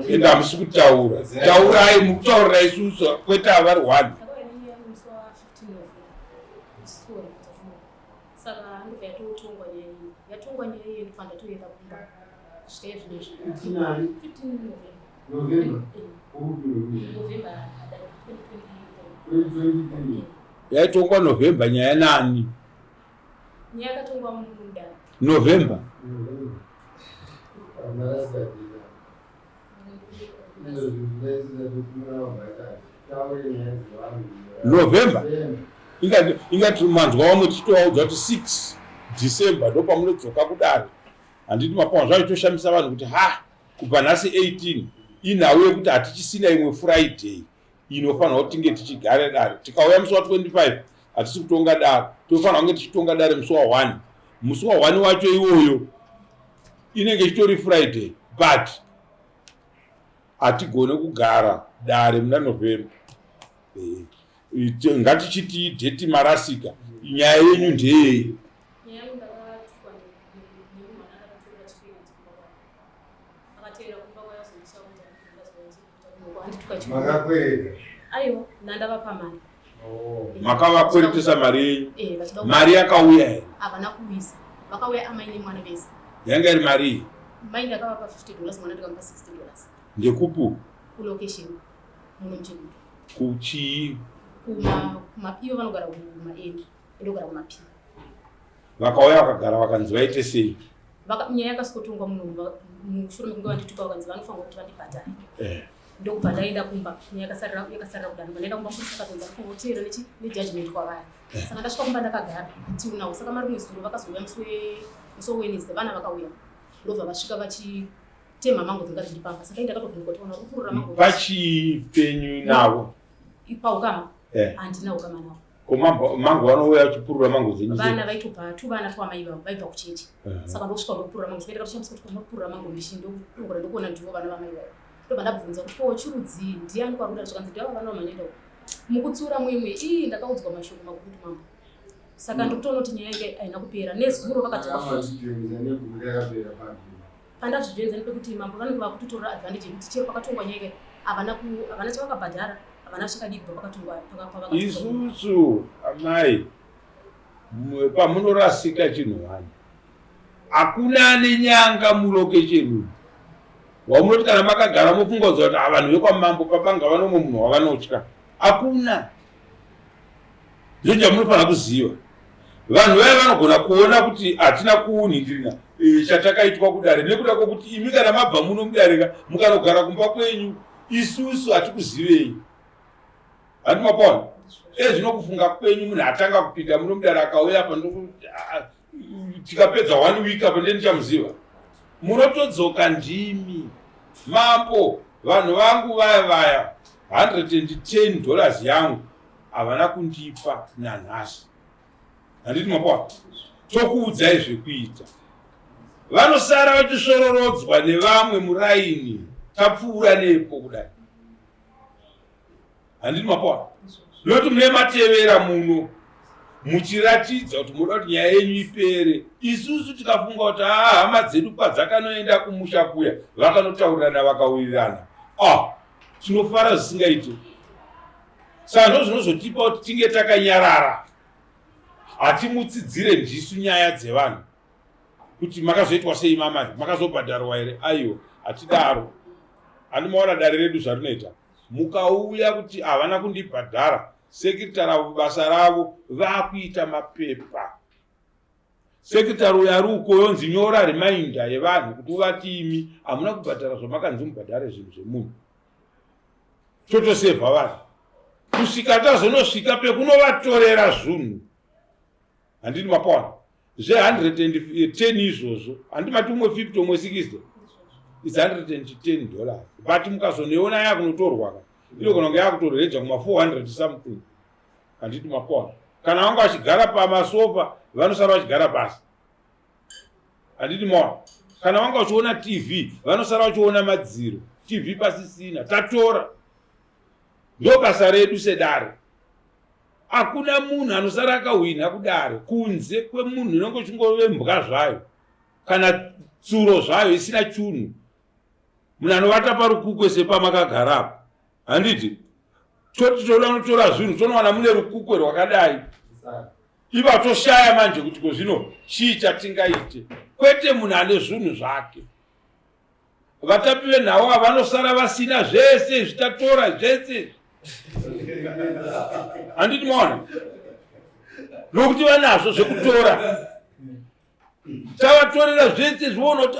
enda musi kutaura taurai mukutaurira isusu kwete avari one saka ndobva yatotongwa nyaya iyi yatongwa nyaya iyi ndofanda toenda kumba kusvika izvinezvi 15 November adare 2023 yaitongwa November nyaya nani nyaya yakatongwa mudare November November ingati manzwa wamwe tichitovaudza kuti 6 December ndo pamunodzoka kudare handiti mapao zvaitoshamisa vanhu kuti kubva nhasi 18 inhau yekuti hatichisina imwe Friday inofanira kuti tinge tichigare dare tikauya musi wa25 hatisi kutonga dare tofanira kunge tichitonga dare musi wa1 musi wa1 wacho iwoyo inenge chitori Friday but hatigone kugara dare muna November ngatichiti dheti marasika nyaya yenyu ndeyei makavakweretesa mari yenyu mari yakauya here havana kuisa vakauya amaine mwana vese yanga iri mari mai ndakavapa $50 mwana ndikamupa $60 ndekupu kulocation muno muchigudu kuchii kumapiwo vanogara kumaendi ndogara kumapiwo vakauya vakagara vakanzi vaite sei nyaya yakasokotongwa muno mushure mekunge vandituka vakanzi vanofanira kuti vandibhadhare ndokubva ndaenda kumba nyaya yakasarira kudaro ndaenda kumba polisi akatonza kufunga kuteera nejudgment kwavari saka ndasvika kumba ndakagara till now saka marimwe zuro vakazouya musi waWednesday vana vakauya ndobva vasvika vachitema mango dzanga dziri pamba saka ndakatovhunduka kuti ona kupurura mango pachipenyu navo paukama handina ukama navo mango vanouya vachipurura mango dzenyu vana vaitobva vana twamai vavo vaibva kuchechi saka ndosvika ndokupurura mango saka ndakatoshamisa kuti kwamapurura mango ndishi ndogora ndokuona ndivo vana vamai vavo ndobva ndabvunza kuti ko chirudzii ndiani kwaruda zvakanzi ndava vana vamanyenda mukutsura mwimwe ndakaudzwa mashoko makukuti mambo saka ndokutoona kuti nyaya yange haina kupera nezuro vakadzoka futi pandazvijenza nepekuti mambo vanenge vakutotora advantage yekuti chero pakatongwa nyaya yange havana chavakabhadhara havana chakadibva pakatongwa isusu amai pamunorasika chinhu wani hakuna ane nyanga mulokesheni wamunoti kana makagara mupfungwadza kuti vanhu vekwamambo papanga vanomwe munhu wavanotya hakuna ndoja munofanira kuziva vanhu vaya vanogona kuona kuti hatina kuunindirina chatakaitwa kudare nekuda kwokuti imi kana mabva muno mudarika mukanogara kumba kwenyu isusu hatikuzivei handi mapona zvinokufunga kwenyu munhu atanga kupinda muno mudare akauya apa tikapedza 1 week apa ndenichamuziva munotodzoka ndimi mambo vanhu vangu vaya $110 yangu havana kundipa nanhasi handiti mapona tokuudzai zvekuita vanosara vachisororodzwa nevamwe muraini tapfuura nepo kudai handiti mapona noti mune matevera muno muchiratidza kuti munoda kuti nyaya yenyu ipere isusu tikafunga kuti hama dzedu padzakanoenda kumusha kuya vakanotaurirana vakawirirana tinofara zvisingaiti saka ndo zvinozotipa kuti tinge takanyarara hatimutsidzire ndisu nyaya dzevanhu kuti makazoitwa sei mamai makazobhadharwa here aiwa hatidaro handimaona dare redu zvarinoita mukauya kuti havana kundibhadhara sekretari avo basa ravo vakuita mapepa sekretari uyo ari uko yonzi nyora reminder yevanhu kuti uvati imi hamuna kubhadhara zvamakanzi mubhadhare zvinhu zvemunhu totosevha vanhu kusvika tazonosvika pekunovatorera zvinhu handini mapona zve110 izvozvo handimati umwe 50 umwe 60 is $110 but mukazoneona yakunotorwa inogona kunge yakutoreja kuma 400 something handiti mapona kana vanga vachigara pamasofa vanosara vachigara pasi handiti mona kana vanga vachiona TV vanosara vachiona madziro TV pasisina tatora ndo basa redu sedare hakuna munhu anosara akahwina kudare kunze kwemunhu inonge chingove mbwa zvayo kana tsuro zvayo isina chunhu, munhu anovata parukukwe sepamakagarapo. Handiti toda kunotora zvinhu tonowana mune rukukwe rwakadai, iva toshaya manje kuti kozvino chii chatingaite. Kwete munhu ane zvinhu zvake. Vatapi venhau vanosara vasina zvese zvitatora zvese. Handiti maona nokuti vanazvo zvekutora, tavatorera zvese zvoona kuti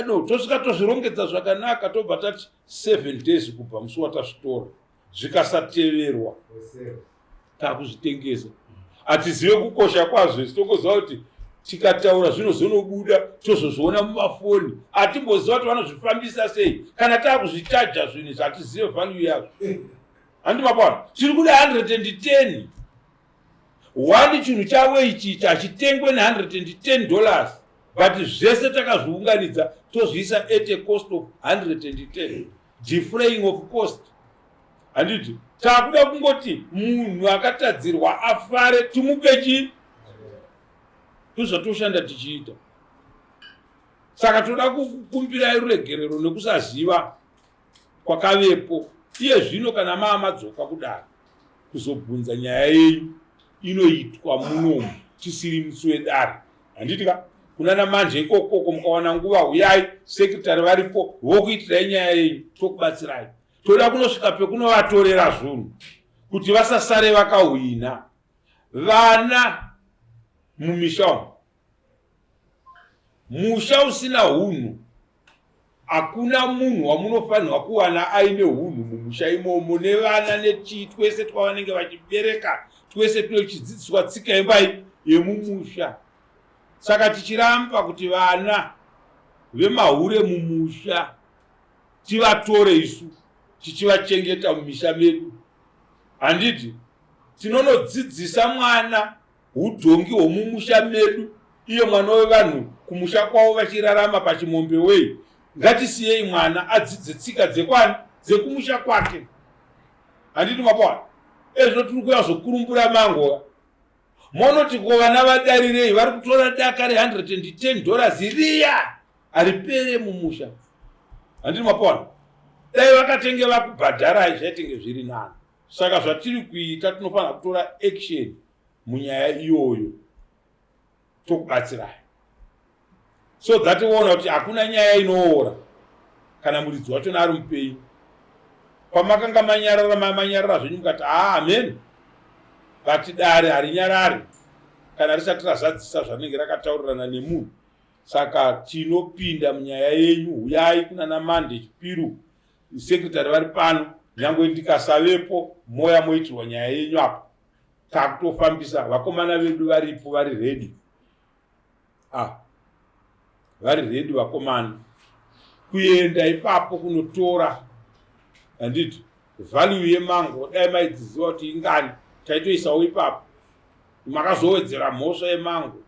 no tosvika tozvirongedza zvakanaka, tobva tati 7 days kubva musi watazvitora, zvikasateverwa takuzvitengesa. Hatizive kukosha kwazvo, tokoziva kuti tikataura zvinozonobuda tozozviona mumafoni. Hatimboziva kuti vanozvifambisa sei, kana takuzvichaja zvinhu hatizive value yazvo. Handi mapana tiri kuda 110 wani chinhu chavo ichi hachitengwe $110, but zvese takazviunganidza tozviisa at a cost of 110, defraying of cost. Handiti takuda kungoti munhu akatadzirwa afare timupechi tozvatoshanda tichiita. Saka toda kukumbirai ruregerero nekusaziva kwakavepo. Iye zvino kana mamadzoka kudaro kuzobvunza nyaya yenyu inoitwa munomu tisiri musi wedare. Handitika kunana manje ikokoko mukawana nguva uyai sekretari varipo vokuitirai nyaya yenyu tokubatsirai. Toda kunosvika pekunovatorera zvinhu kuti vasasare vakahwina. Vana mumisha umu, musha usina hunhu, hakuna munhu wamunofanirwa kuwana aine hunhu mumusha imomo, nevana nechii twese twavanenge vachibereka, twese tunochidzidziswa tsika yembai yemumusha. Saka tichiramba kuti vana vemahure mumusha tivatore isu tichivachengeta mumisha medu. Handiti tinonodzidzisa mwana udhongi hwomumusha medu, iye mwana wevanhu kumusha kwavo vachirarama pachimombe wei. Ngatisiyei mwana adzidze tsika dzekwani dzekumusha kwake. Handiti mapana ezvo tiri kuya zokurumbura mango monoti ko vana vadarirei vari kutora daka $110 riya haripere mumusha. Handiti mapana dai vakatenge vakubhadharai zvaitenge zviri nani. Saka zvatiri kuita tinofanira kutora action munyaya iyoyo tokubatsirai, so that woona kuti hakuna nyaya inoora kana muridzi wacho ari mupenyu. Pamakanga manyarara zvenyu mukati amen, but dare harinyarari kana risati razadzisa zvanenge rakataurirana nemunhu. Saka tinopinda munyaya yenyu, uyai kunana Mande Chipiru sekretari vari pano, nyangwe ndikasavepo moya moitirwa nyaya yenyu apo takutofambisa. Vakomana vedu varipo vari ready, vari ready vakomana kuenda ipapo kunotora. Handiti value yemango dai maidziziva kuti ingani taitoisawo ipapo. Makazowedzera mhosva yemango,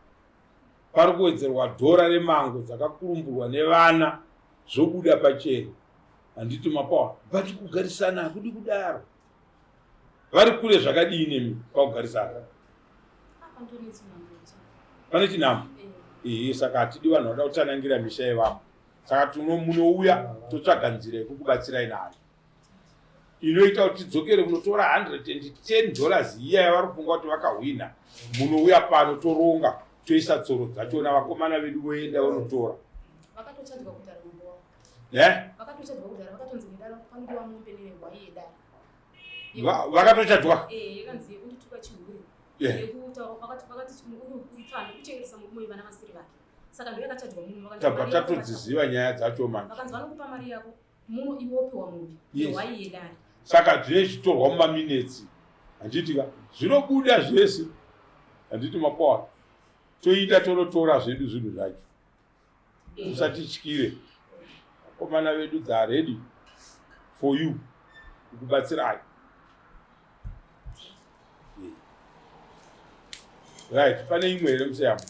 pari kuwedzerwa dhora remango dzakakurumburwa nevana zvobuda pachena. Handiti mapawa but kugarisana hakudi kudaro. Vari kure zvakadini pakugarisana? Pane chinhambo. Saka hatidi vanhu vada kutsanangira misha yevamwe. Saka munouya totsvaga nzira yekukubatsirai nayo inoita kuti tidzokere kunotora $110 iya yavari kufunga kuti vakahwina. Munouya pano toronga toisa tsoro dzachona, vakomana vedu voenda vanotora. Vakatochadzwa kudara mambo wavo. Vakatochadzwa kudara, vakatonzi ngedara panguva mombe nevengwa yedara. Vakatochadzwa? Yakanzi yekundituka chihuri. Yekuta vakati kuitsana kuchengetesa murume vana vasiri vake. Saka ndo yakachadzwa munhu vakanzi tatodziziva nyaya dzacho manje. Vakanzi vanokupa mari yako muno iwopiwa munhu yewai yedara. Saka zvine zvitorwa mumaminetsi. Handitika zvinobuda zvese. Handiti mapawa toita torotora zvedu zvinhu zvacho. Usatityire. Vakomana vedu are ready for you kukubatsirai. Right, pane imwe here museyamu.